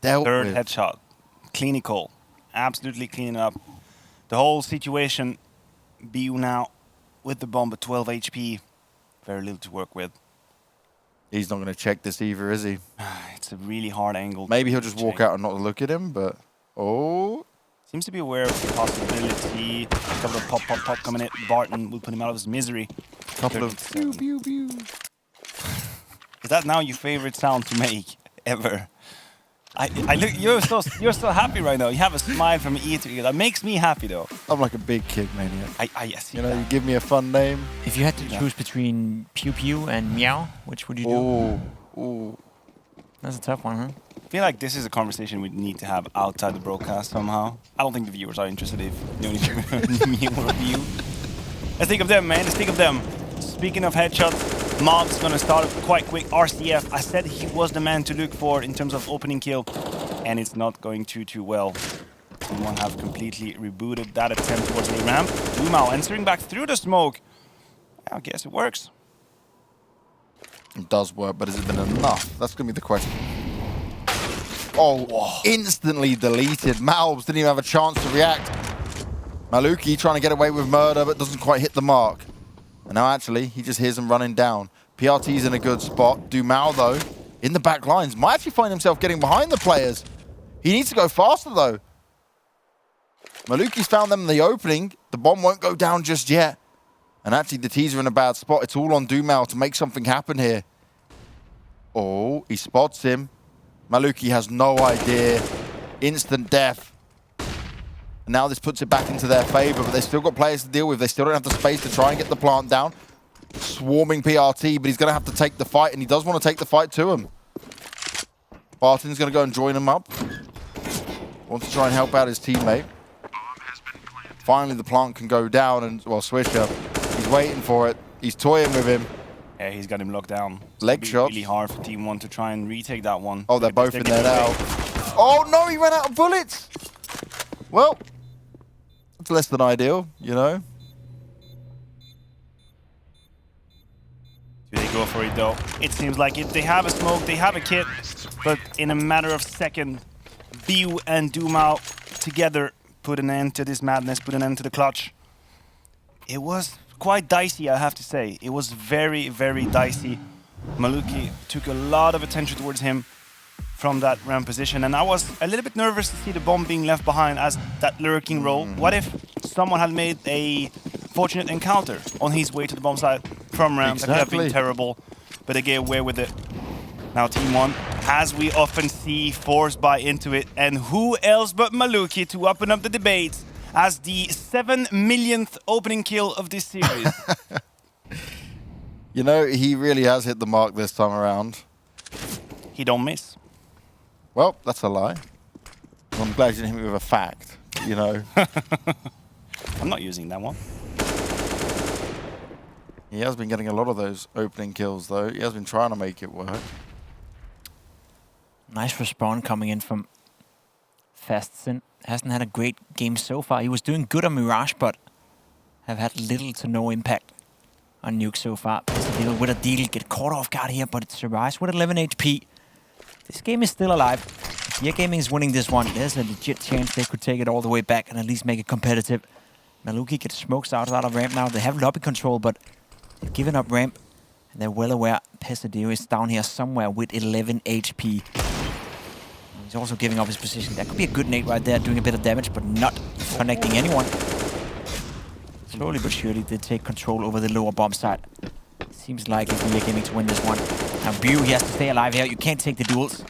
Dealt Third with. headshot. Clinical. Absolutely cleaning up the whole situation. BU now with the bomb at 12 HP. Very little to work with. He's not going to check this either, is he? It's a really hard angle. Maybe he'll just walk check. out and not look at him, but... Oh. Seems to be aware of the possibility. A couple of pop coming in. Barton will put him out of his misery. Couple of... 37. Pew, pew, pew. Is that now your favorite sound to make ever? I look, you're so happy right now. You have a smile from ear to ear. That makes me happy though. I'm like a big kid maniac. Yes. You know, you give me a fun name. If you had to choose between Pew Pew and Meow, which would you do? Oh. Ooh. That's a tough one, huh? I feel like this is a conversation we need to have outside the broadcast somehow. I don't think the viewers are interested if you only me or View. Let's think of them, man. Let's think of them. Speaking of headshots, Mob's gonna start quite quick. RCF, I said he was the man to look for in terms of opening kill, and it's not going too well. TeamOne have completely rebooted that attempt towards the ramp. Lumao entering back through the smoke. I guess it works. It does work, but has it been enough? That's going to be the question. Oh, whoa. Instantly deleted. Malbs didn't even have a chance to react. Maluki trying to get away with murder, but doesn't quite hit the mark. And now, actually, he just hears him running down. PRT's in a good spot. Dumao, though, in the back lines, might actually find himself getting behind the players. He needs to go faster, though. Maluki's found them in the opening. The bomb won't go down just yet. And actually, the T's are in a bad spot. It's all on Dumao to make something happen here. Oh, he spots him. Maluki has no idea. Instant death. And now this puts it back into their favor, but they've still got players to deal with. They still don't have the space to try and get the plant down. Swarming PRT, but he's going to have to take the fight, and he does want to take the fight to him. Barton's going to go and join him up. Wants to try and help out his teammate. Finally, the plant can go down, and well, Swisher, he's waiting for it. He's toying with him. Yeah, he's got him locked down. Leg shots. Really hard for TeamOne to try and retake that one. Oh, they're both in there now. Oh no, he ran out of bullets. Well, it's less than ideal, you know. Do they go for it though? It seems like it. They have a smoke, they have a kit, but in a matter of seconds, Biu and Dumao together put an end to this madness, put an end to the clutch. It was quite dicey, I have to say. It was very, very dicey. Maluki took a lot of attention towards him from that ramp position, and I was a little bit nervous to see the bomb being left behind as that lurking role. What if someone had made a fortunate encounter on his way to the bomb site from ramp? That could have been terrible, but they get away with it. Now TeamOne, as we often see, forced by into it, and who else but Maluki to open up the debate as the 7 millionth opening kill of this series. You know, he really has hit the mark this time around. He don't miss. Well, that's a lie. I'm glad you didn't hit me with a fact, you know. I'm not using that one. He has been getting a lot of those opening kills, though. He has been trying to make it work. Nice respawn coming in from Fastin. Hasn't had a great game so far. He was doing good on Mirage, but have had little to no impact on Nuke so far. Deal with a deal, get caught off guard here, but it survives with 11 HP. This game is still alive. If Year Gaming is winning this one, there's a legit chance they could take it all the way back and at least make it competitive. Maluki gets smokes out of ramp now. They have lobby control, but they've given up ramp. And they're well aware Pesadeo is down here somewhere with 11 HP. He's also giving up his position. That could be a good nade right there, doing a bit of damage, but not connecting anyone. Slowly but surely, they take control over the lower bomb site. Seems like if Year Gaming to win this one. Now Biu, he has to stay alive here. You can't take the duels.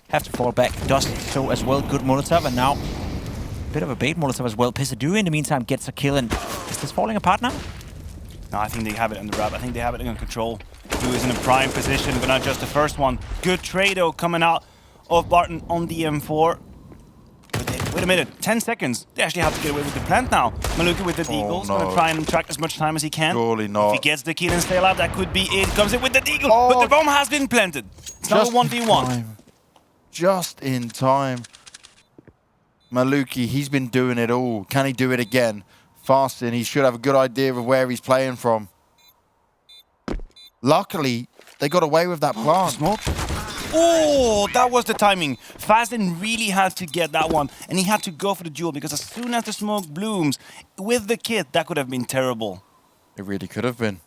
Have to fall back. Does so as well. Good Molotov, and now a bit of a bait Molotov as well. Pesadeo in the meantime gets a kill, and is this falling apart now? No, I think they have it under wrap. I think they have it under control. Biu is in a prime position, but not just the first one. Good trade though coming out of Barton on the M4. Wait a minute, 10 seconds. They actually have to get away with the plant now. Maluki with the Deagle's gonna try and track as much time as he can. Surely not. If he gets the kill and stay alive, that could be it. Comes in with the Deagle, but the bomb has been planted. It's now a 1v1. Just in time. Maluki, he's been doing it all. Can he do it again? Fastin, he should have a good idea of where he's playing from. Luckily, they got away with that plant. Smoke. Oh, that was the timing. Fastin really had to get that one, and he had to go for the duel, because as soon as the smoke blooms, with the kit, that could have been terrible. It really could have been.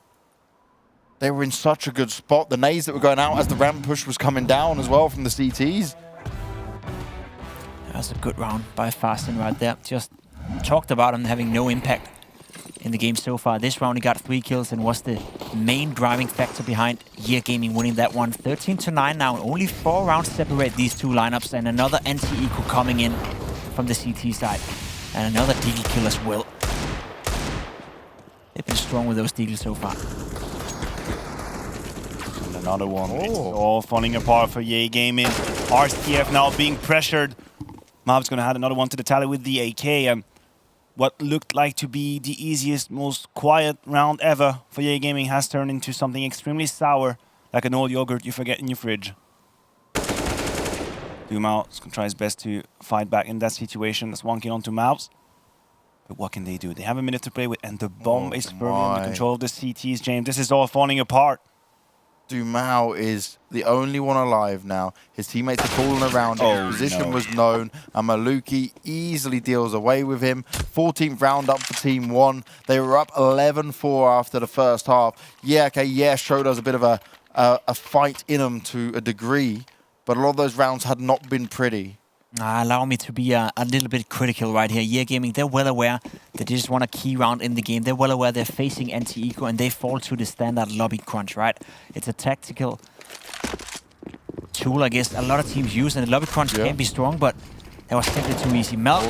They were in such a good spot. The nades that were going out as the ramp push was coming down as well from the CTs. That was a good round by Fastin right there. Just talked about him having no impact in the game so far. This round he got 3 kills and was the main driving factor behind Year Gaming winning that one. 13-9 now. Only 4 rounds separate these two lineups, and another anti-eco coming in from the CT side. And another Deagle kill as well. They've been strong with those Deagles so far. And another one. It's all falling apart for Year Gaming. RCF now being pressured. Mav's gonna add another one to the tally with the AK. What looked like to be the easiest, most quiet round ever for Year Gaming has turned into something extremely sour, like an old yogurt you forget in your fridge. Dumao is going to try his best to fight back in that situation. That's 1 kill onto Mavs. But what can they do? They have a minute to play with, and the bomb is firmly under control of the CTs, James. This is all falling apart. Dumao is the only one alive now. His teammates are falling around him. His position was known, and Maluki easily deals away with him. 14th round up for TeamOne. They were up 11-4 after the first half. Yeah, okay, yeah, showed us a bit of a fight in them to a degree, but a lot of those rounds had not been pretty. Allow me to be a little bit critical right here. Year Gaming, they're well aware that they just want a key round in the game. They're well aware they're facing anti-eco, and they fall to the standard lobby crunch, right? It's a tactical tool, I guess, a lot of teams use, and the lobby crunch can be strong, but that was simply too easy. Mel,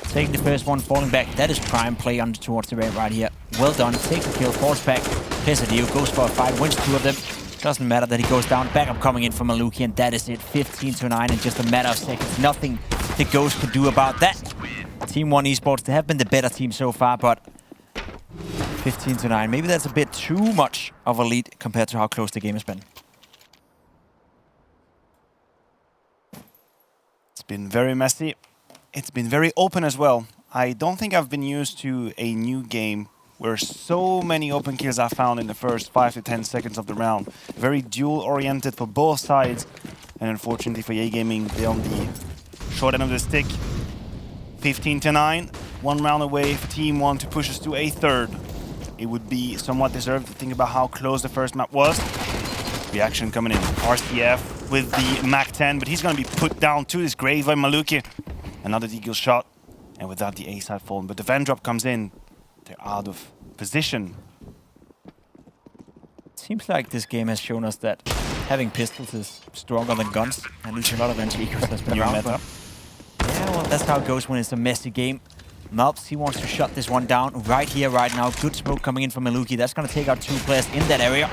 taking the first one, falling back. That is prime play on towards the ramp right here. Well done. Takes the kill, falls back. Pesadeo goes for a fight, wins 2 of them. Doesn't matter that he goes down. Backup coming in from Maluki, and that is it. 15-9 in just a matter of seconds. Nothing the Ghost could do about that. TeamOne Esports, they have been the better team so far, but 15-9. Maybe that's a bit too much of a lead compared to how close the game has been. It's been very messy. It's been very open as well. I don't think I've been used to a new game where so many open kills are found in the first 5 to 10 seconds of the round. Very duel-oriented for both sides. And unfortunately for Yay Gaming, they're on the short end of the stick. 15-9, 1 round away for TeamOne to push us to a third. It would be somewhat deserved to think about how close the first map was. Reaction coming in. RCF with the MAC-10, but he's going to be put down to his grave by Maluki. Another deagle shot, and without the A-side fallen. But the Van drop comes in. They're out of position. Seems like this game has shown us that having pistols is stronger than guns. At least a lot of NGs has been around. Meta. Yeah, well, that's how it goes when it's a messy game. Malps, he wants to shut this one down right here, right now. Good smoke coming in from Maluki. That's going to take out 2 players in that area.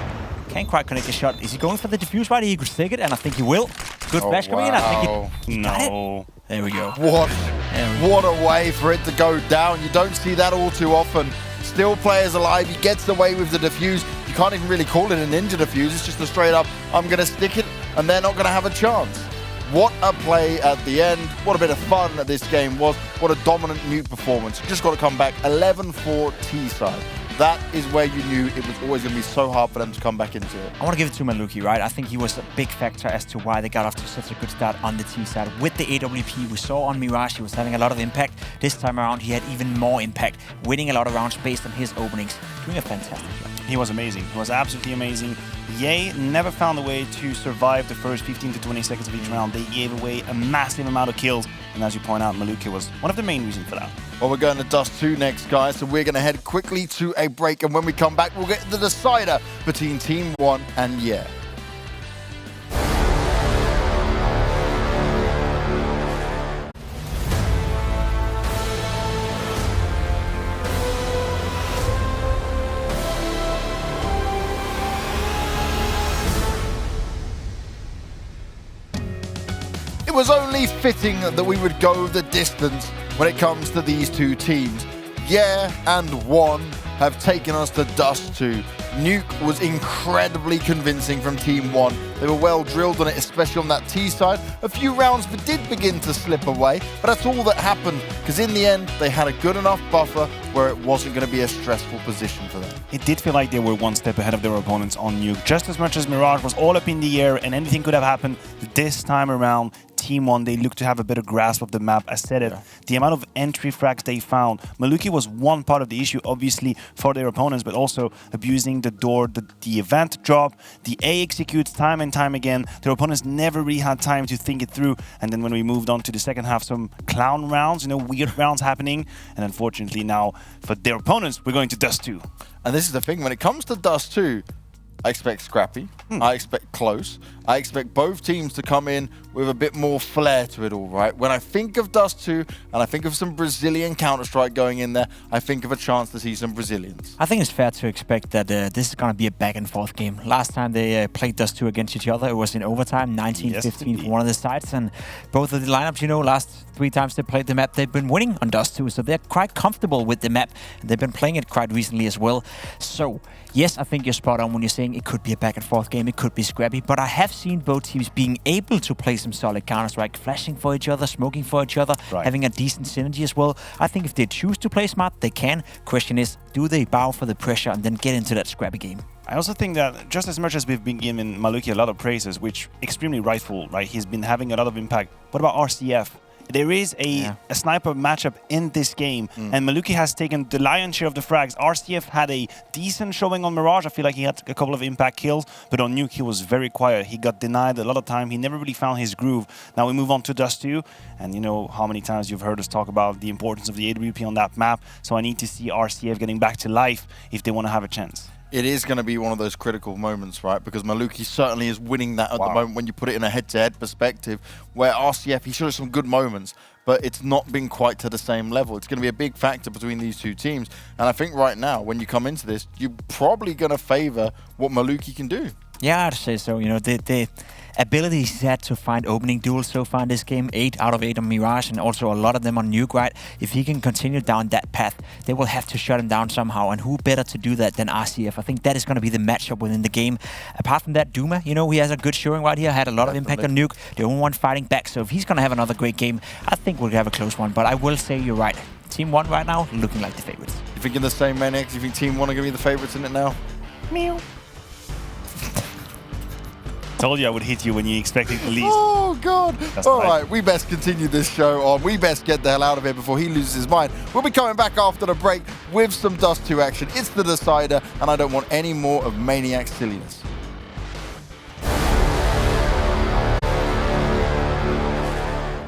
Can't quite connect the shot. Is he going for the defuse right? He could take it, and I think he will. Good flash coming in. I think he got it. There we go. What a way for it to go down. You don't see that all too often. Still players alive. He gets away with the defuse. You can't even really call it a ninja defuse. It's just a straight up, I'm going to stick it, and they're not going to have a chance. What a play at the end. What a bit of fun that this game was. What a dominant Nuke performance. Just got to come back 11-4 T-side. That is where you knew it was always going to be so hard for them to come back into it. I want to give it to Maluki, right? I think he was a big factor as to why they got off to such a good start on the T side. With the AWP we saw on Mirage, he was having a lot of impact. This time around, he had even more impact, winning a lot of rounds based on his openings. Doing a fantastic job. He was amazing. He was absolutely amazing. Yay never found a way to survive the first 15 to 20 seconds of each round. They gave away a massive amount of kills. And as you point out, Maluki was one of the main reasons for that. Well, we're going to Dust 2 next, guys, so we're going to head quickly to a break, and when we come back, we'll get the decider between TeamOne and Yeah. It was only fitting that we would go the distance when it comes to these two teams. Yeah and One have taken us to Dust 2. Nuke was incredibly convincing from TeamOne. They were well drilled on it, especially on that T side. A few rounds did begin to slip away, but that's all that happened, because in the end, they had a good enough buffer where it wasn't going to be a stressful position for them. It did feel like they were one step ahead of their opponents on Nuke. Just as much as Mirage was all up in the air and anything could have happened, this time around, TeamOne, they looked to have a better grasp of the map. I said it, the amount of entry frags they found. Maluki was one part of the issue, obviously, for their opponents, but also abusing the door, the event drop, the A executes time and time again. Their opponents never really had time to think it through. And then when we moved on to the second half, some clown rounds, weird rounds happening. And unfortunately now, for their opponents, we're going to Dust 2. And this is the thing, when it comes to Dust 2, I expect scrappy, I expect close, I expect both teams to come in with a bit more flair to it all, right? When I think of Dust 2 and I think of some Brazilian Counter-Strike going in there, I think of a chance to see some Brazilians. I think it's fair to expect that this is going to be a back and forth game. Last time they played Dust 2 against each other, it was in overtime, 19-15 for one of the sides, and both of the lineups, last 3 times they played the map, they've been winning on Dust 2, so they're quite comfortable with the map, and they've been playing it quite recently as well. So, yes, I think you're spot on when you're saying it could be a back and forth game, it could be scrappy, but I have seen both teams being able to play some solid Counter-Strike, flashing for each other, smoking for each other, having a decent synergy as well. I think if they choose to play smart, they can. Question is, do they bow for the pressure and then get into that scrappy game? I also think that just as much as we've been giving Maluki a lot of praises, which extremely rightful, right? He's been having a lot of impact. What about RCF? There is a sniper matchup in this game, and Maluki has taken the lion's share of the frags. RCF had a decent showing on Mirage. I feel like he had a couple of impact kills, but on Nuke he was very quiet. He got denied a lot of time. He never really found his groove. Now we move on to Dust 2, and you know how many times you've heard us talk about the importance of the AWP on that map, so I need to see RCF getting back to life if they want to have a chance. It is going to be one of those critical moments, right? Because Maluki certainly is winning that at the moment when you put it in a head-to-head perspective, where RCF, he showed some good moments, but it's not been quite to the same level. It's going to be a big factor between these two teams. And I think right now, when you come into this, you're probably going to favor what Maluki can do. Yeah, I'd say so. You know, the ability he's had to find opening duels so far in this game, 8 out of 8 on Mirage, and also a lot of them on Nuke, right? If he can continue down that path, they will have to shut him down somehow, and who better to do that than RCF? I think that is going to be the matchup within the game. Apart from that, Duma, you know, he has a good showing right here, had a lot of impact on Nuke, the only one fighting back, so if he's going to have another great game, I think we'll have a close one, but I will say you're right. TeamOne right now, looking like the favorites. You thinking the same, Maniac? Do you think TeamOne are going to be the favorites in it now? Meow. Told you I would hit you when you expected the least. Oh, God. That's All right. right, we best continue this show on. We best get the hell out of here before he loses his mind. We'll be coming back after the break with some Dust 2 action. It's the decider, and I don't want any more of Maniac's silliness.